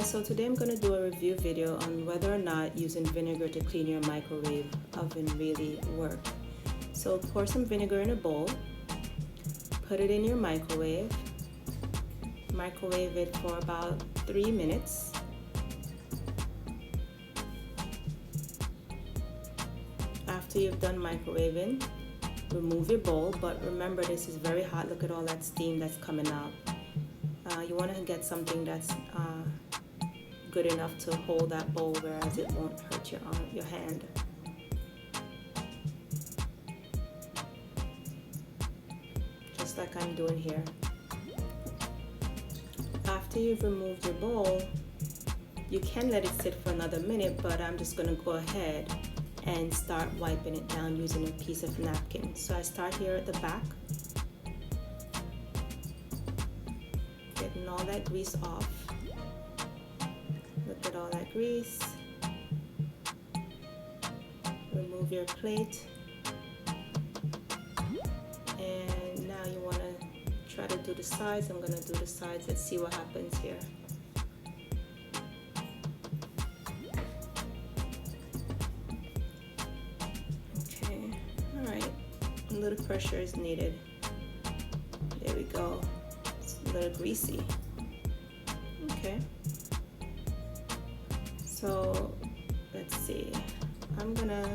So today I'm going to do a review video on whether or not using vinegar to clean your microwave oven really works. So pour some vinegar in a bowl, put it in your microwave it for about 3 minutes. After you've done microwaving, remove your bowl, but remember this is very hot. Look at all that steam that's coming out. You want to get something that's good enough to hold that bowl, whereas it won't hurt your hand. Just like I'm doing here. After you've removed your bowl, you can let it sit for another minute, but I'm just going to go ahead and start wiping it down using a piece of napkin. So I start here at the back, getting all that grease off. Look at all that grease. Remove your plate. And now you want to try to do the sides. I'm going to do the sides. Let's see what happens here. Okay, all right. A little pressure is needed. There we go. It's a little greasy. Okay. So let's see. I'm gonna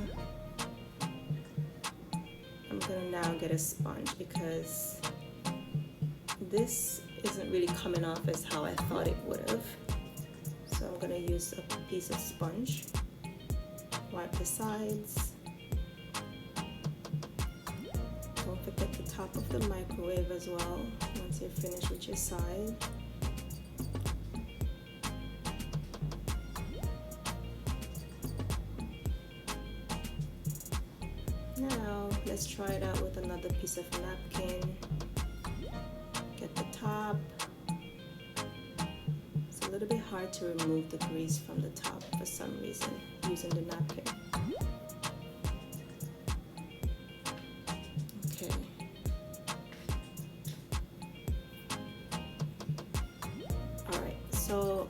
now get a sponge because this isn't really coming off as how I thought it would have. So I'm gonna use a piece of sponge, wipe the sides. Don't forget the top of the microwave as well once you're finished with your side. Now let's try it out with another piece of napkin. Get the top. It's a little bit hard to remove the grease from the top for some reason using the napkin. Okay. Alright, so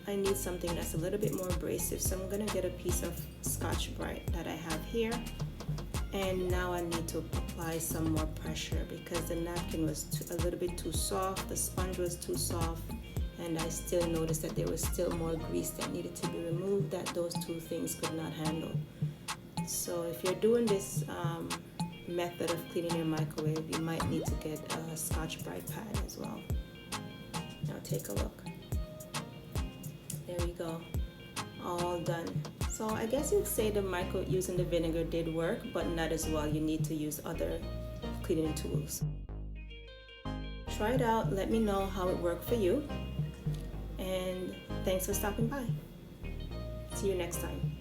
I need something that's a little bit more abrasive, so I'm going to get a piece of Scotch-Brite that I have here. And now I need to apply some more pressure because the napkin was a little bit too soft, the sponge was too soft, and I still noticed that there was still more grease that needed to be removed that those two things could not handle. So if you're doing this method of cleaning your microwave, you might need to get a Scotch-Brite pad as well. Now take a look. There we go, all done. So I guess you'd say the using the vinegar did work, but not as well. You need to use other cleaning tools. Try it out, let me know how it worked for you, and thanks for stopping by. See you next time.